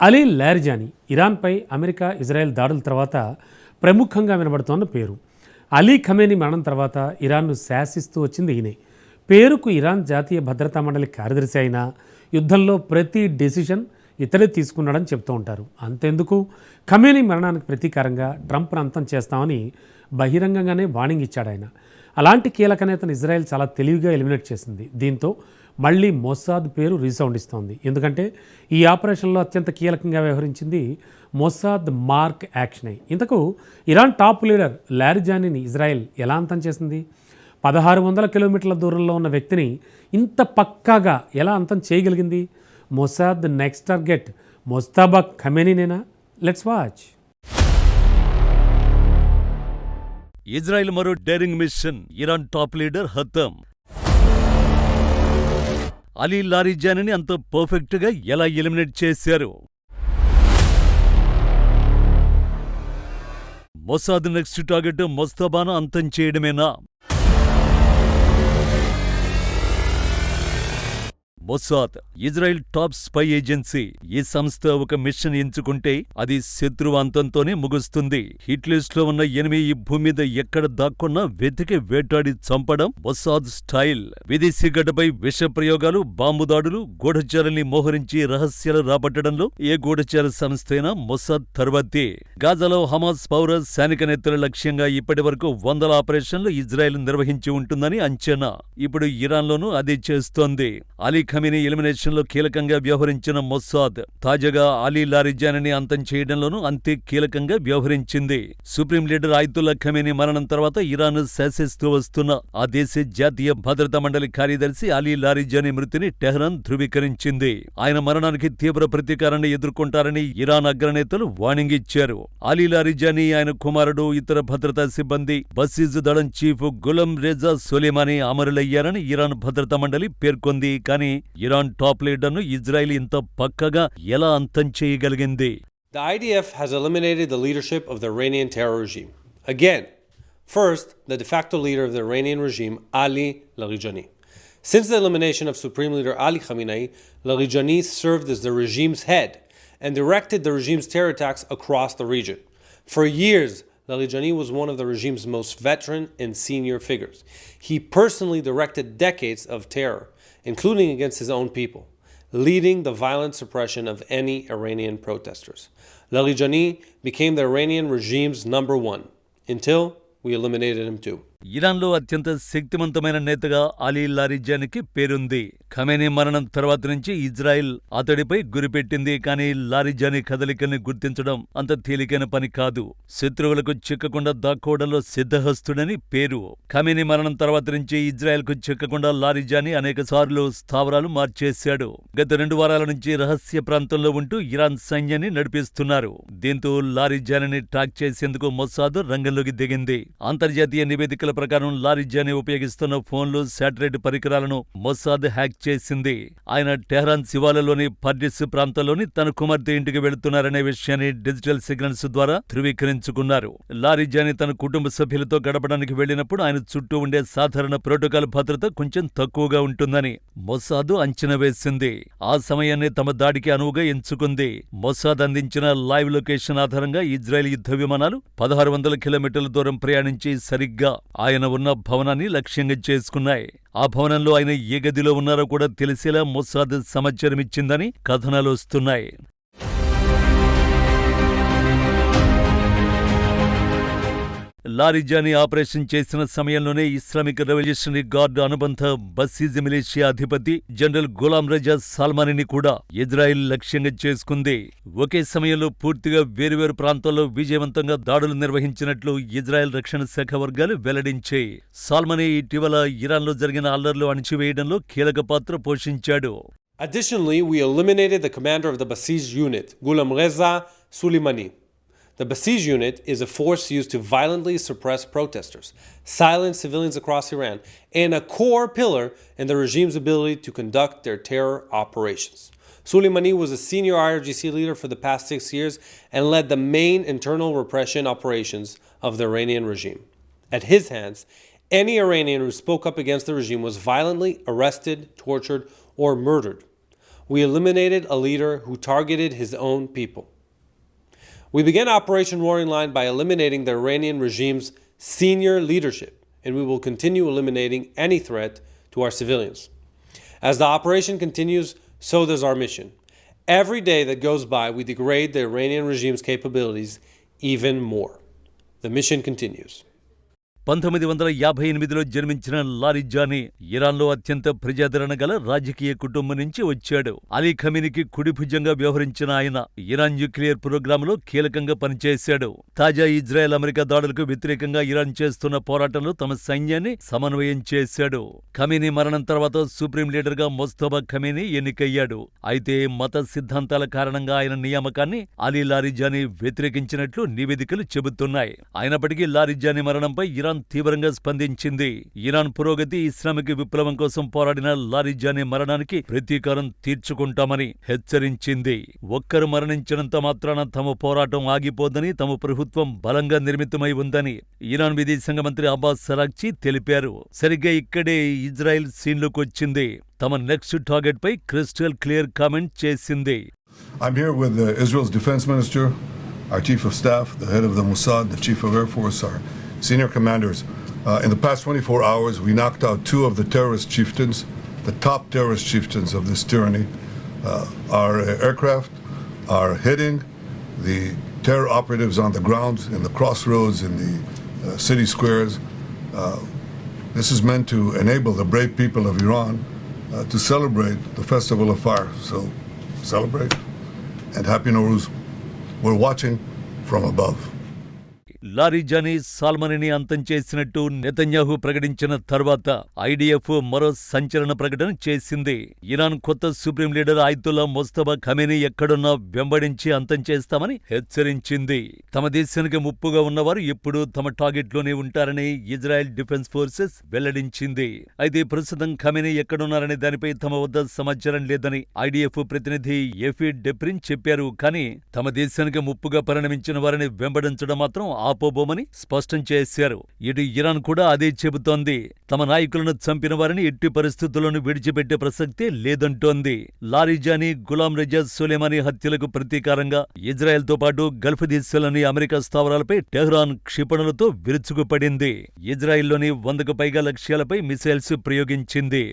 Ali Larijani ఇరాన్పై America Israel దాడుల తర్వాత ప్రముఖంగా వినబడుతోన్న పేరు. అలీ ఖమేనీ మరణం తర్వాత ఇరాన్ను శాసిస్తూ వచ్చింది ఈయనే. పేరుకు ఇరాన్ జాతీయ భద్రతా మండలి కార్యదర్శి అయినా యుద్ధంలో ప్రతి డెసిషన్ ఇతడే తీసుకున్నాడని చెప్తూ ఉంటారు. అంతెందుకు, ఖమేనీ మరణానికి ప్రతీకారంగా ట్రంప్ను అంతం చేస్తామని బహిరంగంగానే వార్నింగ్ ఇచ్చాడు ఆయన. అలాంటి కీలక నేతను ఇజ్రాయెల్ చాలా తెలివిగా ఎలిమినేట్ చేసింది. దీంతో మళ్ళీ మొసాద్ పేరు రీసౌండ్ ఇస్తోంది. ఎందుకంటే ఈ ఆపరేషన్లో అత్యంత కీలకంగా వ్యవహరించింది మొసాద్ మార్క్ యాక్షన్. ఇంతకు ఇరాన్ టాప్ లీడర్ లారిజానీని ఇజ్రాయెల్ ఎలా అంతం చేసింది? 1600 కిలోమీటర్ల దూరంలో ఉన్న వ్యక్తిని ఇంత పక్కాగా ఎలా అంతం చేయగలిగింది? మొసాద్ నెక్స్ట్ టార్గెట్ మొజ్తబా ఖమేనీనేనా? Let's watch. ఇజ్రాయెల్ మరో daring mission, Iran top leader హతం. అలీ లారిజానీని అంత పర్ఫెక్ట్ గా ఎలా ఎలిమినేట్ చేశారు? మొసాద్ నెక్స్ట్ టార్గెట్ మొజ్తబాను అంతం చేయడమేనా? Mossad Israel top spy agency. ఈ సంస్థ ఒక మిషన్ ఎంచుకుంటే అది శత్రువు అంతంతోనే ముగుస్తుంది. హిట్ లిస్ట్ లో ఉన్న ఎనిమి ఈ భూమి మీద ఎక్కడ దాక్కున్నా వెతికి వేటాడి చంపడం మొసాద్ స్టైల్. విదేశీ గడ్డపై విష ప్రయోగాలు, బాంబు దాడులు, గూఢచారుల్ని మోహరించి రహస్యాలు రాబట్టడంలో ఏ గూఢచార సంస్థ అయినా మొసాద్ తర్వాతే. గాజాలో హమాస్ పౌర సైనిక నేతల లక్ష్యంగా ఇప్పటి వరకు 100 ఆపరేషన్లు ఇజ్రాయెల్ నిర్వహించి ఉంటుందని అంచనా. ఇప్పుడు ఇరాన్లోనూ అదే చేస్తోంది. అలీ ఖమేనీ ఎలిమినేషన్ లో కీలకంగా వ్యవహరించిన మొసాద్ తాజాగా అలీ లారిజానీని అంతం చేయడంలోనూ అంతే కీలకంగా వ్యవహరించింది. సుప్రీం లీడర్ అయతుల్లా ఖమేనీ మరణం తర్వాత ఇరాన్ శాసిస్తూ వస్తున్న ఆ దేశ జాతీయ భద్రతా మండలి కార్యదర్శి అలీ లారిజానీ మృతిని టెహ్రాన్ ధృవీకరించింది. ఆయన మరణానికి తీవ్ర ప్రతీకారాన్ని ఎదుర్కొంటారని ఇరాన్ అగ్రనేతలు వార్నింగ్ ఇచ్చారు. అలీ లారిజానీ, ఆయన కుమారుడు, ఇతర భద్రతా సిబ్బంది, బసీజ్ దళం చీఫ్ గులం రేజా సొలేమానీ అమరులయ్యారని ఇరాన్ భద్రతా మండలి పేర్కొంది. కానీ ఇరాన్ టాప్ లీడర్ను ఇజ్రాయెల్ ఇంత పక్కగా ఎలా అంతం చేయగలిగింది? The IDF has eliminated the leadership of the Iranian terror regime. Again, first, the de facto leader of the Iranian regime, Ali Larijani. Since the elimination of Supreme Leader Ali Khamenei, Larijani served as the regime's head and directed the regime's terror attacks across the region. For years, Larijani was one of the regime's most veteran and senior figures. He personally directed decades of terror, including against his own people, leading the violent suppression of any Iranian protesters. Larijani became the Iranian regime's #1 until we eliminated him too. ఇరాన్లో అత్యంత శక్తివంతమైన నేతగా అలీ లారిజానీకి పేరుంది. Khamenei మరణం తర్వాత నుంచి Israel అతడిపై గురిపెట్టింది. కానీ Larijani కదలికల్ని గుర్తించడం అంత తేలికైన పని కాదు. శత్రువులకు చిక్కకుండా దాక్కోవడంలో సిద్ధహస్తుడని పేరు. ఖమేనీ మరణం తర్వాత నుంచి ఇజ్రాయెల్కు చిక్కకుండా లారిజానీ అనేక సార్లు స్థావరాలు మార్చేశాడు. గత 2 వారాల నుంచి రహస్య ప్రాంతంలో ఉంటూ ఇరాన్ సైన్యాన్ని నడిపిస్తున్నారు. దీంతో లారిజానీని ట్రాక్ చేసేందుకు మొసాద్ రంగంలోకి దిగింది. అంతర్జాతీయ నివేదికల ప్రకారం లారిజానీ ఉపయోగిస్తున్న ఫోన్లు, శాటిలైట్ పరికరాలను మొసాద్ హ్యాక్ చేసింది. ఆయన టెహ్రాన్ శివాలలోని పర్డిస్ ప్రాంతంలోని తన కుమార్తె ఇంటికి వెళుతున్నారనే విషయాన్ని డిజిటల్ సిగ్నల్స్ ద్వారా ధృవీకరించుకున్నారు. లారిజానీ తన కుటుంబ సభ్యులతో గడపడానికి వెళ్లినప్పుడు ఆయన చుట్టూ ఉండే సాధారణ ప్రోటోకాల్ భద్రత కొంచెం తక్కువగా ఉంటుందని మొసాద్ అంచనా వేసింది. ఆ సమయాన్ని తమ దాడికి అనువుగా ఎంచుకుంది. మొసాద్ అందించిన లైవ్ లొకేషన్ ఆధారంగా ఇజ్రాయెల్ యుద్ధ విమానాలు 1600 కిలోమీటర్ల దూరం ప్రయాణించి సరిగ్గా ఆయన ఉన్న భవనాన్ని లక్ష్యంగా చేసుకున్నాయి. ఆ భవనంలో ఆయన ఏ గదిలో ఉన్నారో కూడా తెలిసేలా మొసాద్ సమాచారమిచ్చిందని కథనాలు వస్తున్నాయి. లారిజానీ ఆపరేషన్ చేసిన సమయంలోనే ఇస్లామిక్ రెవల్యూషనరీ గార్డ్ అనుబంధ బసీజ్ మిలిషియా అధిపతి జనరల్ గులాం రజా సాల్మానీని కూడా ఇజ్రాయెల్ లక్ష్యంగా చేసుకుంది. ఒకే సమయంలో పూర్తిగా వేరువేరు ప్రాంతాల్లో విజయవంతంగా దాడులు నిర్వహించినట్లు ఇజ్రాయెల్ రక్షణ శాఖ వర్గాలు వెల్లడించాయి. సాల్మానీ ఇటీవల ఇరాన్లో జరిగిన అల్లర్లు అణిచివేయడంలో కీలక పాత్ర పోషించాడు. Additionally, we eliminated the commander of the Basij unit, Gulam Reza Soleimani. The Basij unit is a force used to violently suppress protesters, silence civilians across Iran, and a core pillar in the regime's ability to conduct their terror operations. Soleimani was a senior IRGC leader for the past 6 years and led the main internal repression operations of the Iranian regime. At his hands, any Iranian who spoke up against the regime was violently arrested, tortured, or murdered. we eliminated a leader who targeted his own people. We began Operation Roaring Lion by eliminating the Iranian regime's senior leadership, and we will continue eliminating any threat to our civilians. As the operation continues, so does our mission. Every day that goes by, we degrade the Iranian regime's capabilities even more. The mission continues. 1958లో జన్మించిన Larijani ఇరాన్లో అత్యంత ప్రజాదరణ గల రాజకీయ కుటుంబం నుంచి వచ్చాడు. అలీ ఖమీనీకి కుడిభుజంగా వ్యవహరించిన ఆయన ఇరాన్ న్యూక్లియర్ ప్రోగ్రాంలో కీలకంగా పనిచేశాడు. తాజా ఇజ్రాయెల్ అమెరికా దాడులకు వ్యతిరేకంగా ఇరాన్ చేస్తున్న పోరాటంలో తమ సైన్యాన్ని సమన్వయం చేశాడు. ఖమీనీ మరణం తర్వాత సుప్రీం లీడర్గా ముస్తఫా ఖమీనీ ఎన్నికయ్యాడు. అయితే మత సిద్ధాంతాల కారణంగా ఆయన నియామకాన్ని అలీ లారిజానీ వ్యతిరేకించినట్లు నివేదికలు చెబుతున్నాయి. అయినప్పటికీ లారిజానీ మరణంపై ఇరాన్ తీవ్రంగా స్పందించింది. ఇరాన్ పురోగతి, ఇస్లామిక్ విప్లవం కోసం పోరాడిన లారిజానీ మరణానికి ప్రతీకారం తీర్చుకుంటామని హెచ్చరించింది. ఒక్కరు మరణించినంత మాత్రాన తమ పోరాటం ఆగిపోదని, తమ ప్రభుత్వం బలంగా నిర్మితమై ఉందని ఇరాన్ విదేశాంగ మంత్రి అబ్బాస్ అరాగ్చి తెలిపారు. సరిగ్గా ఇక్కడే ఇజ్రాయెల్ సీన్లోకి వచ్చింది. తమ నెక్స్ట్ టార్గెట్ పై క్రిస్టల్ క్లియర్ కామెంట్ చేసింది. I'm here with Israel's defense minister, our chief of staff, the head of the Mossad, the chief of Air Force, our senior commanders. In the past 24 hours, we knocked out 2 of the terrorist chieftains, the top terrorist chieftains of this tyranny. Our aircraft are hitting the terror operatives on the ground, in the crossroads, in the city squares. This is meant to enable the brave people of Iran to celebrate the Festival of Fire. So, celebrate and Happy Nowruz. We're watching from above. Larijani సాల్మనీని అంతం చేసినట్టు Netanyahu ప్రకటించిన తర్వాత IDF మరో సంచలన ప్రకటన చేసింది. Iran కొత్త సుప్రీం లీడర్ ఆయతుల్లా ముస్తఫా ఖమీనీ ఎక్కడున్నా వెంబడించి అంతం చేస్తామని హెచ్చరించింది. తమ దేశానికి ముప్పుగా ఉన్నవారు ఎప్పుడూ తమ టార్గెట్లోనే ఉంటారని ఇజ్రాయెల్ డిఫెన్స్ ఫోర్సెస్ వెల్లడించింది. అయితే ప్రస్తుతం ఖమీనీ ఎక్కడున్నారనే దానిపై తమ వద్ద సమాచారం లేదని ఐడిఎఫ్ ప్రతినిధి ఎఫీ డెప్రిన్ చెప్పారు. కానీ తమ దేశానికి ముప్పుగా పరిణమించిన వారిని వెంబడించడం మాత్రం ఆపోబోమని స్పష్టం చేశారు. ఇటు ఇరాన్ కూడా అదే చెబుతోంది. తమ నాయకులను చంపిన వారిని ఎట్టి పరిస్థితుల్లోనూ విడిచిపెట్టే ప్రసక్తే లేదంటోంది. లారిజానీ, గులాం రజా సొలైమానీ హత్యలకు ప్రతీకారంగా ఇజ్రాయెల్తో పాటు గల్ఫ్ దేశాల్లోని అమెరికా స్థావరాలపై టెహ్రాన్ క్షిపణులతో విరుచుకుపడింది. ఇజ్రాయెల్లోని 100కు పైగా లక్ష్యాలపై మిసైల్స్ ప్రయోగించింది.